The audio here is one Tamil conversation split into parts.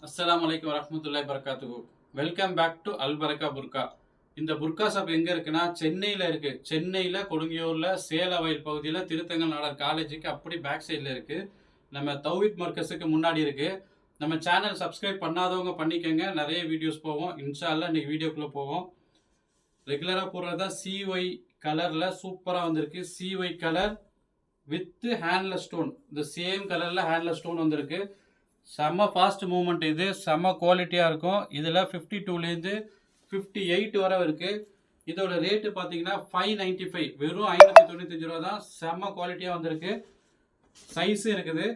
அஸ்ஸலாமு அலைக்கும் வரஹ்மத்துல்லாஹி வபரகாத்துஹு. வெல்கம் பேக் டு அல் பரக்கா புர்கா. இந்த புர்கா ஷாப் எங்கே இருக்குன்னா சென்னையில் இருக்குது. சென்னையில் கொடுங்கியூரில் சேலவயல் பகுதியில் திருத்தங்கல் நாடார் காலேஜுக்கு அப்படி பேக் சைடில் இருக்குது. நம்ம தௌஹீத் மர்கஸுக்கு முன்னாடி இருக்குது. நம்ம சேனல் சப்ஸ்கிரைப் பண்ணாதவங்க பண்ணிக்கோங்க. நிறைய வீடியோஸ் போவோம். இன்ஷா அல்லாஹ் இன்றைக்கி வீடியோக்குள்ளே போவோம். ரெகுலராக போடுறது தான் சிஒய் கலரில் சூப்பராக வந்திருக்கு. CY colour with handless stone. இந்த சேம் கலரில் ஹேண்ட்லெஸ் ஸ்டோன் வந்திருக்கு. செம்ம ஃபாஸ்ட் மூவ்மெண்ட், இது செம்ம குவாலிட்டியாக இருக்கும். இதில் 52லேருந்து 58 வரை இருக்குது. இதோட ரேட்டு பார்த்தீங்கன்னா 595, வெறும் 595 ரூபா தான். செம்ம குவாலிட்டியாக வந்திருக்கு. சைஸும் இருக்குது.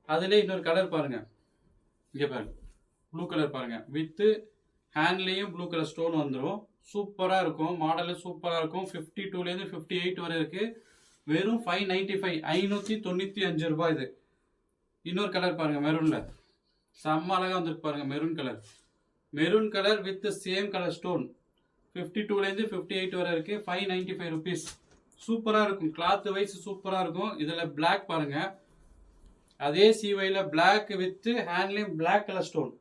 அதிலே இன்னொரு கலர் பாருங்கள், இங்கே பாருங்கள், ப்ளூ கலர் பாருங்கள். வித்து ஹேண்ட்லேயும் ப்ளூ கலர் ஸ்டோன் வந்துடும். சூப்பராக இருக்கும். மாடலும் சூப்பராக இருக்கும். 52லேருந்து 58 வரை இருக்குது. வெறும் 595, 595 ரூபா இது. இன்னொரு கலர் பாருங்கள், மெரூனில் செம்ம அழகாக வந்துருக்கு பாருங்கள். Maroon colour with same colour stone. 52லேருந்து 58 வரை இருக்குது. 595 ருபீஸ். சூப்பராக இருக்கும். கிளாத் வைஸ் சூப்பராக இருக்கும். இதில் பிளாக் பாருங்கள், அதே சிவையில் பிளாக் வித் ஹேண்ட்லேயும் பிளாக் கலர் ஸ்டோன்.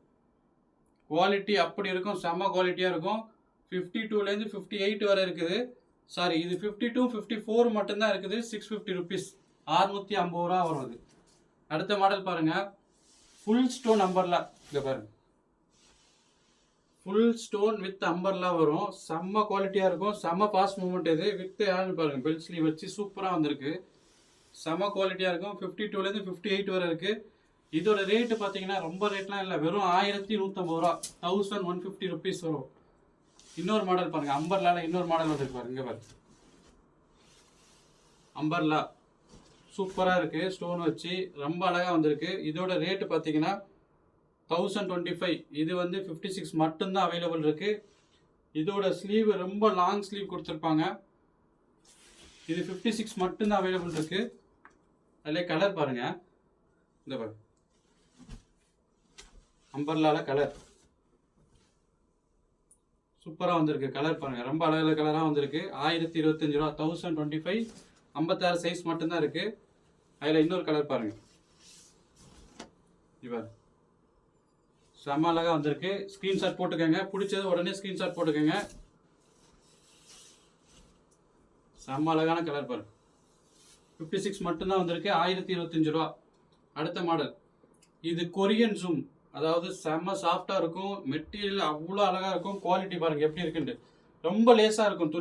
குவாலிட்டி அப்படி இருக்கும். செம்ம குவாலிட்டியாக இருக்கும். 52லேருந்து 58 வரை இருக்குது. சாரி, இது 52, 54 மட்டும்தான் இருக்குது. 650 ருபீஸ், 650 ரூபா வருது. அடுத்த மாடல் பாருங்க, ஃபுல் ஸ்டோன் அம்பர்லா. இங்க பாருங்க, ஃபுல் ஸ்டோன் வித் அம்பர்லா வரும். செம்ம குவாலிட்டியா இருக்கும். செம்ம ஃபாஸ்ட் மூவ்மெண்ட். இது வித் ஹேண்ட் பாருங்க, பெல்ட் ஸ்லீவ் வச்சு சூப்பரா வந்திருக்கு. செம்ம குவாலிட்டியா இருக்கும். 52லேருந்து 58 வரை இருக்கு. இதோட ரேட்டு பார்த்தீங்கன்னா ரொம்ப ரேட்லாம் இல்லை, வெறும் 1150 ரூபா, 1150 ருபீஸ் வரும். இன்னொரு மாடல் பாருங்க, அம்பர்லால இன்னொரு மாடல் வந்துருக்கு பாருங்க. இங்க பாருங்க, அம்பர்லா சூப்பராக இருக்குது. ஸ்டோன் வச்சு ரொம்ப அழகாக வந்திருக்கு. இதோட ரேட்டு பார்த்தீங்கன்னா 1025. இது வந்து 56 மட்டும்தான் அவைலபிள் இருக்குது. இதோட ஸ்லீவ் ரொம்ப லாங் ஸ்லீவ் கொடுத்துருப்பாங்க. இது 56 மட்டும்தான் அவைலபிள் இருக்குது. அதில் கலர் பாருங்கள், இந்த பாருங்க, அம்பர்லால கலர் சூப்பராக வந்திருக்கு. கலர் பாருங்கள், ரொம்ப அழகாக கலராக வந்திருக்கு. 1025 ரூபா, 1025. 56 சைஸ் மட்டும்தான் இருக்குது. அதில் இன்னொரு கலர் பாருங்கள், இவர் செம்ம அழகாக வந்திருக்கு. ஸ்க்ரீன்ஷாட் போட்டுக்கோங்க. பிடிச்சது உடனே ஸ்க்ரீன்ஷாட் போட்டுக்கோங்க. செம்ம அழகான கலர் பாருங்க. 56 மட்டும்தான் வந்திருக்கு. 1025 ரூபா. அடுத்த மாடல், இது கொரியன் ஜூம். அதாவது செம்ம சாஃப்டாக இருக்கும். மெட்டீரியல் அவ்வளோ அழகாக இருக்கும். குவாலிட்டி பாருங்கள் எப்படி இருக்குன்ட்டு. ரொம்ப லேஸாக இருக்கும்.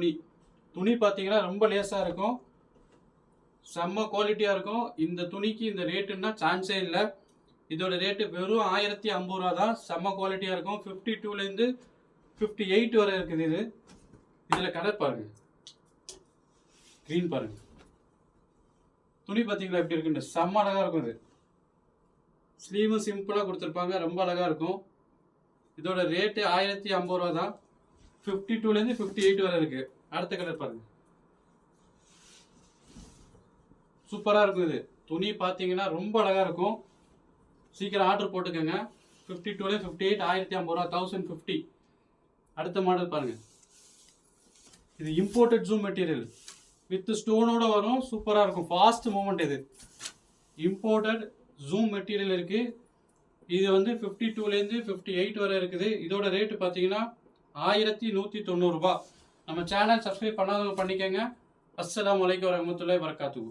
துணி பார்த்தீங்கன்னா ரொம்ப லேஸாக இருக்கும். செம்ம குவாலிட்டியாக இருக்கும். இந்த துணிக்கு இந்த ரேட்டுன்னா சான்ஸே இல்லை. இதோட ரேட்டு வெறும் 1050 ரூபா தான். செம்ம குவாலிட்டியாக இருக்கும். 52லேருந்து 58 வரை இருக்குது. இதில் கலர் பாருங்கள், க்ரீன் பாருங்கள். துணி பார்த்தீங்களா எப்படி இருக்குன்னு. செம்ம அழகாக இருக்கும். இது ஸ்லீவும் சிம்பிளாக கொடுத்துருப்பாங்க. ரொம்ப அழகாக இருக்கும். இதோட ரேட்டு 1050 ரூபா தான். 52லேருந்து 58 வரை இருக்குது. அடுத்த கலர் பாருங்கள், சூப்பராக இருக்கும். இது துணி பார்த்தீங்கன்னா ரொம்ப அழகாக இருக்கும். சீக்கிரம் ஆர்டர் போட்டுக்கோங்க. 52லேருந்து 58, 1050 ரூபா, 1050. அடுத்த மாடல் பாருங்கள், இது இம்போர்ட்டட் ஜூம் மெட்டீரியல் வித் ஸ்டோனோட வரும். சூப்பராக இருக்கும். Fast movement. இது இம்போர்ட்டட் ஜூம் மெட்டீரியல் இருக்குது. இது வந்து 52லேருந்து 58 வரை இருக்குது. இதோட ரேட்டு பார்த்தீங்கன்னா 1190 ரூபா. நம்ம சேனல் சப்ஸ்கிரைப் பண்ணாதவங்க பண்ணிக்கோங்க. அஸ்ஸலாமு அலைக்கும் வரஹ்மத்துல்லாஹி வபரகாத்துஹு.